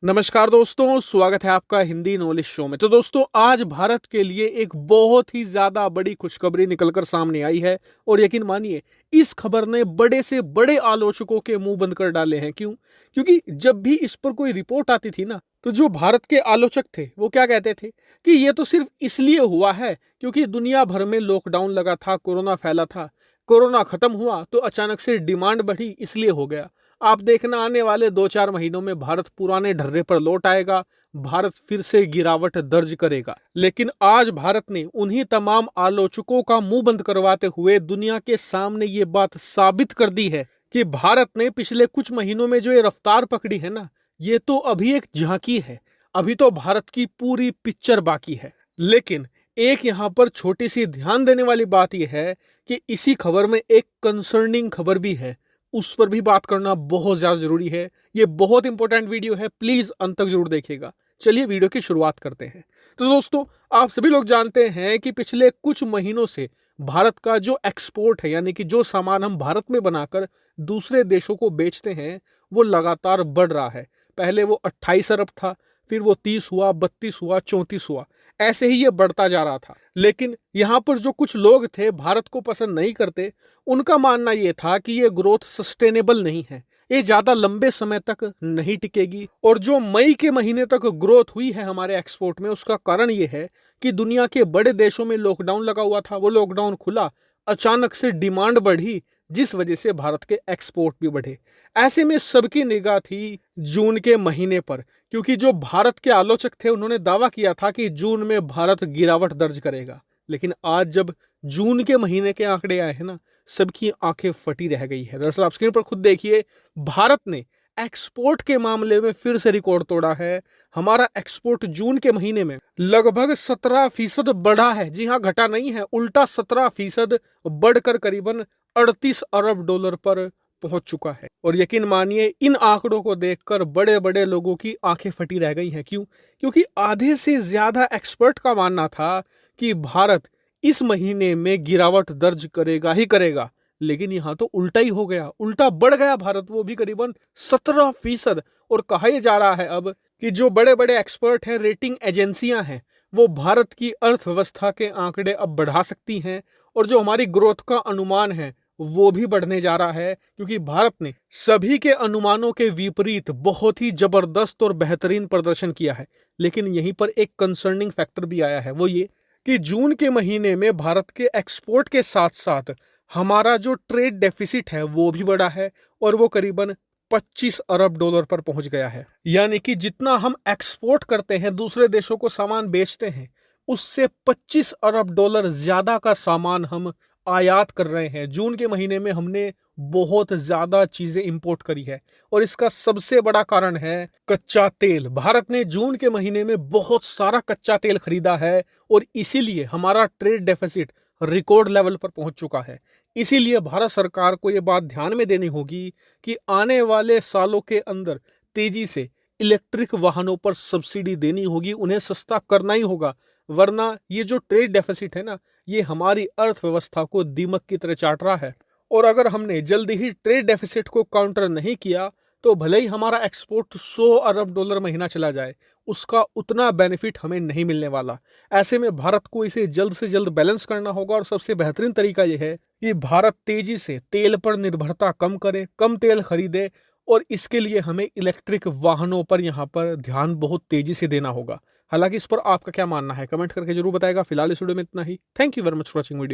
नमस्कार दोस्तों, स्वागत है आपका हिंदी नॉलेज शो में। तो दोस्तों, आज भारत के लिए एक बहुत ही ज्यादा बड़ी खुशखबरी निकलकर सामने आई है और यकीन मानिए, इस खबर ने बड़े से बड़े आलोचकों के मुंह बंद कर डाले हैं। क्यों? क्योंकि जब भी इस पर कोई रिपोर्ट आती थी ना, तो जो भारत के आलोचक थे वो क्या कहते थे कि ये तो सिर्फ इसलिए हुआ है क्योंकि दुनिया भर में लॉकडाउन लगा था, कोरोना फैला था। कोरोना खत्म हुआ तो अचानक से डिमांड बढ़ी, इसलिए हो गया। आप देखना, आने वाले 2-4 महीनों में भारत पुराने ढर्रे पर लौट आएगा, भारत फिर से गिरावट दर्ज करेगा। लेकिन आज भारत ने उन्हीं तमाम आलोचकों का मुंह बंद करवाते हुए दुनिया के सामने ये बात साबित कर दी है कि भारत ने पिछले कुछ महीनों में जो ये रफ्तार पकड़ी है ना, ये तो अभी एक झांकी है। अभी तो भारत की पूरी पिक्चर बाकी है। लेकिन एक यहाँ पर छोटी सी ध्यान देने वाली बात यह है कि इसी खबर में एक कंसर्निंग खबर भी है, उस पर भी बात करना बहुत ज्यादा जरूरी है। ये बहुत इंपॉर्टेंट वीडियो है, प्लीज अंत तक जरूर देखिएगा। चलिए वीडियो की शुरुआत करते हैं। तो दोस्तों, आप सभी लोग जानते हैं कि पिछले कुछ महीनों से भारत का जो एक्सपोर्ट है, यानी कि जो सामान हम भारत में बनाकर दूसरे देशों को बेचते हैं, वो लगातार बढ़ रहा है। पहले वो 28 अरब था, फिर वो 30 हुआ, 32 हुआ, 34 हुआ, ऐसे ही ये बढ़ता जा रहा था। लेकिन यहाँ पर जो कुछ लोग थे, भारत को पसंद नहीं करते, उनका मानना ये था कि ये ग्रोथ सस्टेनेबल नहीं है, ये ज्यादा लंबे समय तक नहीं टिकेगी। और जो मई के महीने तक ग्रोथ हुई है हमारे एक्सपोर्ट में, उसका कारण ये है कि दुनिया के बड़े देशों में लॉकडाउन लगा हुआ था, वो लॉकडाउन खुला, अचानक से डिमांड बढ़ी, जिस वजह से भारत के एक्सपोर्ट भी बढ़े। ऐसे में सबकी निगाह थी जून के महीने पर, क्योंकि जो भारत के आलोचक थे उन्होंने दावा किया था कि जून में भारत गिरावट दर्ज करेगा। लेकिन आज जब जून के महीने के आंकड़े आए हैं ना, सबकी आंखें फटी रह गई है। दरअसल आप स्क्रीन पर खुद देखिए, भारत ने एक्सपोर्ट के मामले में फिर से रिकॉर्ड तोड़ा है। हमारा एक्सपोर्ट जून के महीने में लगभग 17% बढ़ा है। जी हाँ, घटा नहीं है, उल्टा 17% बढ़कर करीबन 38 अरब डॉलर पर पहुंच चुका है। और यकीन मानिए, इन आंकड़ों को देखकर बड़े बड़े लोगों की आंखें फटी रह गई हैं। क्यों? क्योंकि आधे से ज्यादा एक्सपर्ट का मानना था कि भारत इस महीने में गिरावट दर्ज करेगा ही करेगा। लेकिन यहां तो उल्टा ही हो गया, उल्टा बढ़ गया भारत, वो भी करीबन 17%। और कहा यह जा रहा है अब कि जो बड़े बड़े एक्सपर्ट हैं, रेटिंग एजेंसियां हैं, वो भारत की अर्थव्यवस्था के आंकड़े अब बढ़ा सकती हैं। और जो हमारी ग्रोथ का अनुमान है वो भी बढ़ने जा रहा है, क्योंकि भारत ने सभी के अनुमानों के विपरीत बहुत ही जबरदस्त और बेहतरीन प्रदर्शन किया है। लेकिन यहीं पर एक कंसर्निंग फैक्टर भी आया है, वो ये कि जून के महीने में भारत के एक्सपोर्ट के साथ साथ हमारा जो ट्रेड डेफिसिट है वो भी बढ़ा है, और वो करीबन 25 अरब डॉलर पर पहुंच गया है। यानी कि जितना हम एक्सपोर्ट करते हैं, दूसरे देशों को सामान बेचते हैं, उससे 25 अरब डॉलर ज्यादा का सामान हम आयात कर रहे हैं। जून के महीने में हमने बहुत ज्यादा चीजें इंपोर्ट करी है, और इसका सबसे बड़ा कारण है कच्चा तेल। भारत ने जून के महीने में बहुत सारा कच्चा तेल खरीदा है, और इसीलिए हमारा ट्रेड डेफिसिट रिकॉर्ड लेवल पर पहुंच चुका है। इसीलिए भारत सरकार को यह बात ध्यान में देनी होगी कि आने वाले सालों के अंदर तेजी से इलेक्ट्रिक वाहनों पर सब्सिडी देनी होगी, उन्हें सस्ता करना ही होगा। वरना ये जो ट्रेड डेफिसिट है ना, ये हमारी अर्थव्यवस्था को दीमक की तरह चाट रहा है। और अगर हमने जल्दी ही ट्रेड डेफिसिट को काउंटर नहीं किया, तो भले ही हमारा एक्सपोर्ट 100 अरब डॉलर महीना चला जाए, उसका उतना बेनिफिट हमें नहीं मिलने वाला। ऐसे में भारत को इसे जल्द से जल्द बैलेंस करना होगा, और सबसे बेहतरीन तरीका यह है कि भारत तेजी से तेल पर निर्भरता कम करे, कम तेल खरीदे, और इसके लिए हमें इलेक्ट्रिक वाहनों पर यहाँ पर ध्यान बहुत तेजी से देना होगा। हालांकि इस पर आपका क्या मानना है, कमेंट करके जरूर बताएगा। फिलहाल इस वीडियो में इतना ही। Thank you very much for watching video.